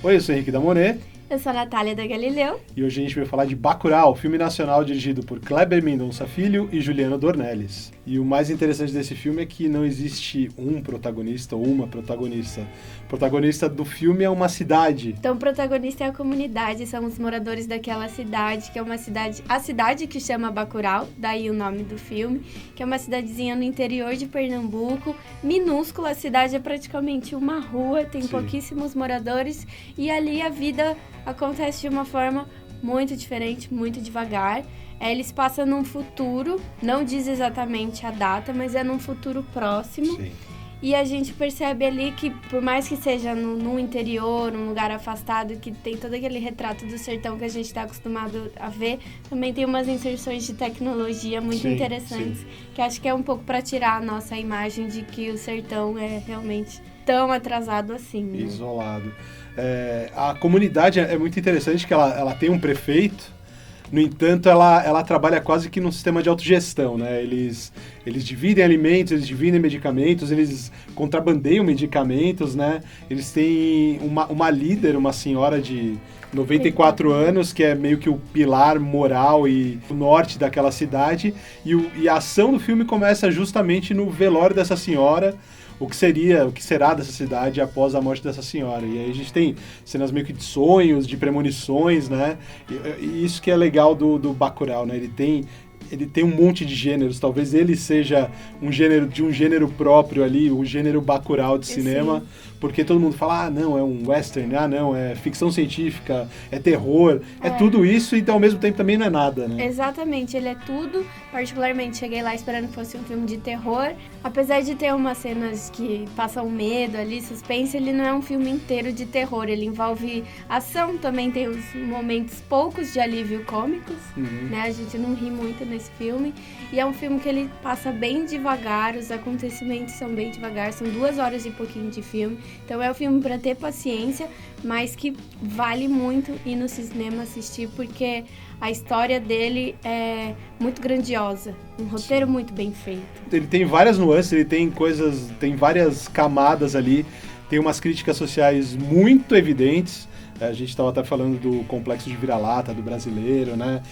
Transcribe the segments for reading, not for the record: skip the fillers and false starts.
Oi, eu sou Henrique da Monet. Eu sou a Natália da Galileu. E hoje a gente vai falar de Bacurau, filme nacional dirigido por Kleber Mendonça Filho e Juliano Dornelles. E o mais interessante desse filme é que não existe um protagonista ou uma protagonista. O protagonista do filme é uma cidade. Então o protagonista é a comunidade, são os moradores daquela cidade, que é uma cidade, a cidade que chama Bacurau, daí o nome do filme, que é uma cidadezinha no interior de Pernambuco, minúscula, a cidade é praticamente uma rua, tem pouquíssimos moradores e ali a vida acontece de uma forma muito diferente, muito devagar. Eles passam num futuro, não diz exatamente a data, mas é num futuro próximo. Sim. E a gente percebe ali que, por mais que seja no interior, num lugar afastado, que tem todo aquele retrato do sertão que a gente está acostumado a ver, também tem umas inserções de tecnologia muito interessantes, que acho que é um pouco para tirar a nossa imagem de que o sertão é realmente tão atrasado assim. Né? Isolado. A comunidade é muito interessante, que ela tem um prefeito. No entanto, ela trabalha quase que num sistema de autogestão, né? Eles dividem alimentos, eles dividem medicamentos, eles contrabandeiam medicamentos, né? Eles têm uma líder, uma senhora de 94 anos, que é meio que o pilar moral e o norte daquela cidade. E a ação do filme começa justamente no velório dessa senhora, o que será dessa cidade após a morte dessa senhora. E aí a gente tem cenas meio que de sonhos, de premonições, né? E isso que é legal do Bacurau, né? Ele tem um monte de gêneros, talvez ele seja um gênero próprio ali, o gênero Bacurau de cinema, porque todo mundo fala, não, é um western, não, é ficção científica, é terror, é tudo isso e ao mesmo tempo também não é nada, né? Exatamente, ele é tudo, particularmente cheguei lá esperando que fosse um filme de terror, apesar de ter umas cenas que passam medo ali, suspense, ele não é um filme inteiro de terror, ele envolve ação, também tem os momentos poucos de alívio cômicos, né, a gente não ri muito nesse filme, e é um filme que ele passa bem devagar, os acontecimentos são bem devagar, são 2 horas e pouquinho de filme, então é um filme para ter paciência, mas que vale muito ir no cinema assistir, porque a história dele é muito grandiosa, um roteiro muito bem feito. Ele tem várias nuances, ele tem várias camadas ali, tem umas críticas sociais muito evidentes. A gente estava até falando do complexo de vira-lata do brasileiro, né?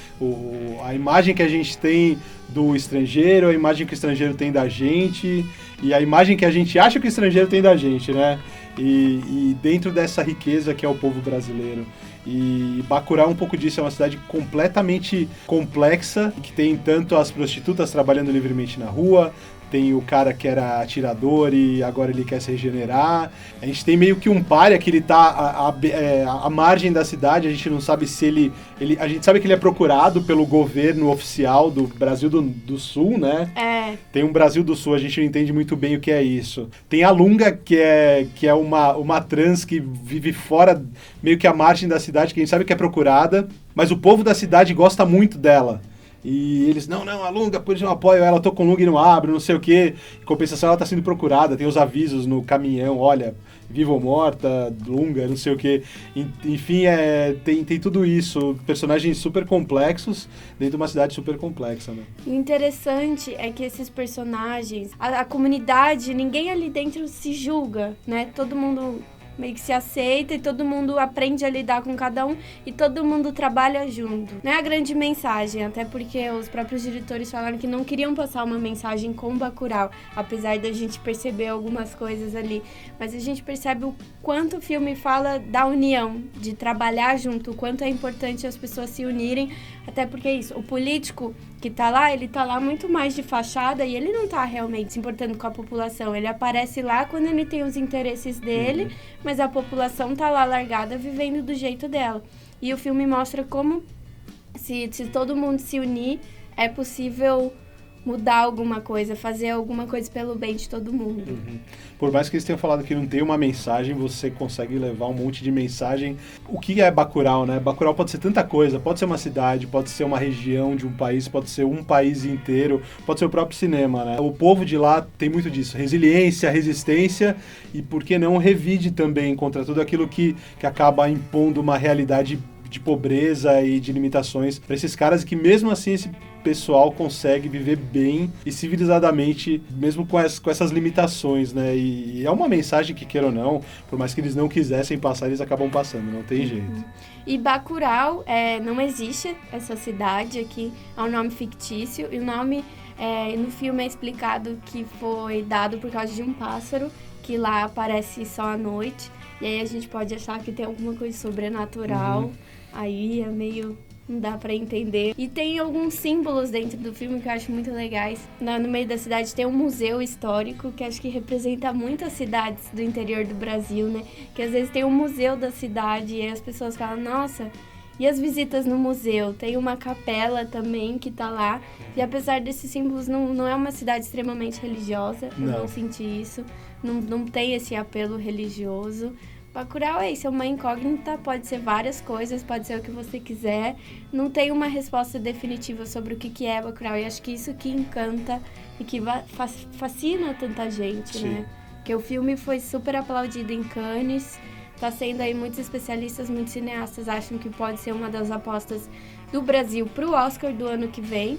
A imagem que a gente tem do estrangeiro, a imagem que o estrangeiro tem da gente e a imagem que a gente acha que o estrangeiro tem da gente, né? E dentro dessa riqueza que é o povo brasileiro. E Bacurau é um pouco disso, é uma cidade completamente complexa, que tem tanto as prostitutas trabalhando livremente na rua, tem o cara que era atirador e agora ele quer se regenerar. A gente tem meio que um pária que ele tá à margem da cidade, a gente não sabe se a gente sabe que ele é procurado pelo governo oficial do Brasil do Sul, né? Tem um Brasil do Sul, a gente não entende muito bem o que é isso. Tem a Lunga, que é uma trans que vive fora, meio que à margem da cidade, que a gente sabe que é procurada, mas o povo da cidade gosta muito dela. E eles, não, a Lunga, por isso eu apoio ela, eu tô com Lunga e não abro, não sei o quê. Em compensação, ela tá sendo procurada, tem os avisos no caminhão, olha, viva ou morta, Lunga, não sei o quê. Enfim, tem tudo isso, personagens super complexos dentro de uma cidade super complexa, né? O interessante é que esses personagens, a comunidade, ninguém ali dentro se julga, né? Todo mundo meio que se aceita e todo mundo aprende a lidar com cada um e todo mundo trabalha junto. Não é a grande mensagem, até porque os próprios diretores falaram que não queriam passar uma mensagem com Bacurau, apesar da gente perceber algumas coisas ali. Mas a gente percebe o quanto o filme fala da união, de trabalhar junto, o quanto é importante as pessoas se unirem, até porque é isso, o político que tá lá, ele tá lá muito mais de fachada e ele não tá realmente se importando com a população. Ele aparece lá quando ele tem os interesses dele, mas a população tá lá largada, vivendo do jeito dela. E o filme mostra como, se todo mundo se unir, é possível mudar alguma coisa, fazer alguma coisa pelo bem de todo mundo. Por mais que eles tenham falado que não tem uma mensagem, você consegue levar um monte de mensagem. O que é Bacurau, né? Bacurau pode ser tanta coisa, pode ser uma cidade, pode ser uma região de um país, pode ser um país inteiro, pode ser o próprio cinema, né? O povo de lá tem muito disso, resiliência, resistência e, por que não, revide também contra tudo aquilo que acaba impondo uma realidade de pobreza e de limitações para esses caras que mesmo assim pessoal consegue viver bem e civilizadamente, mesmo com essas limitações, né? E é uma mensagem que, queira ou não, por mais que eles não quisessem passar, eles acabam passando, não tem jeito. E Bacurau, não existe essa cidade aqui, é um nome fictício, e o nome no filme é explicado que foi dado por causa de um pássaro, que lá aparece só à noite, e aí a gente pode achar que tem alguma coisa sobrenatural, aí é meio... não dá pra entender. E tem alguns símbolos dentro do filme que eu acho muito legais. No meio da cidade tem um museu histórico que acho que representa muitas cidades do interior do Brasil, né? Que às vezes tem um museu da cidade e as pessoas falam, nossa, e as visitas no museu? Tem uma capela também que tá lá. E apesar desses símbolos, não é uma cidade extremamente religiosa. Eu não senti isso. Não tem esse apelo religioso. Bacurau é isso, é uma incógnita, pode ser várias coisas, pode ser o que você quiser. Não tem uma resposta definitiva sobre o que é Bacurau. E acho que isso que encanta e que fascina tanta gente, né? Porque o filme foi super aplaudido em Cannes. Tá sendo aí muitos especialistas, muitos cineastas acham que pode ser uma das apostas do Brasil pro Oscar do ano que vem.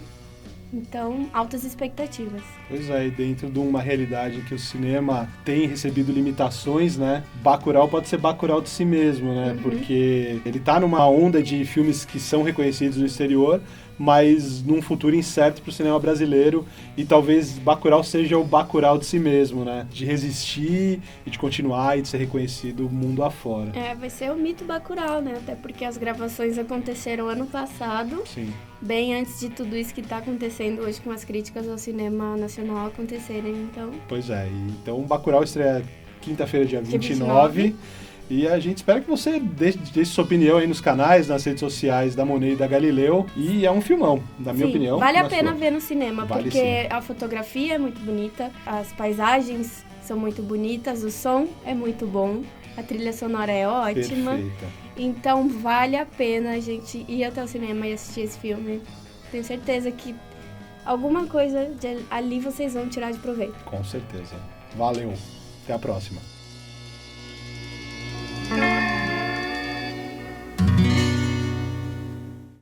Então, altas expectativas. Pois é, e dentro de uma realidade em que o cinema tem recebido limitações, né? Bacurau pode ser Bacurau de si mesmo, né? Porque ele tá numa onda de filmes que são reconhecidos no exterior, mas num futuro incerto pro cinema brasileiro, e talvez Bacurau seja o Bacurau de si mesmo, né? De resistir e de continuar e de ser reconhecido mundo afora. Vai ser o mito Bacurau, né? Até porque as gravações aconteceram ano passado. Sim. Bem antes de tudo isso que está acontecendo hoje com as críticas ao cinema nacional acontecerem, então... Pois é, então Bacurau estreia quinta-feira, dia 29. E a gente espera que você deixe sua opinião aí nos canais, nas redes sociais da Monet e da Galileu. E é um filmão, na minha opinião. Vale a pena ver no cinema, vale, porque sim. A fotografia é muito bonita, as paisagens são muito bonitas, o som é muito bom, a trilha sonora é ótima. Perfeita. Então vale a pena a gente ir até o cinema e assistir esse filme. Tenho certeza que alguma coisa ali vocês vão tirar de proveito. Com certeza. Valeu. Até a próxima.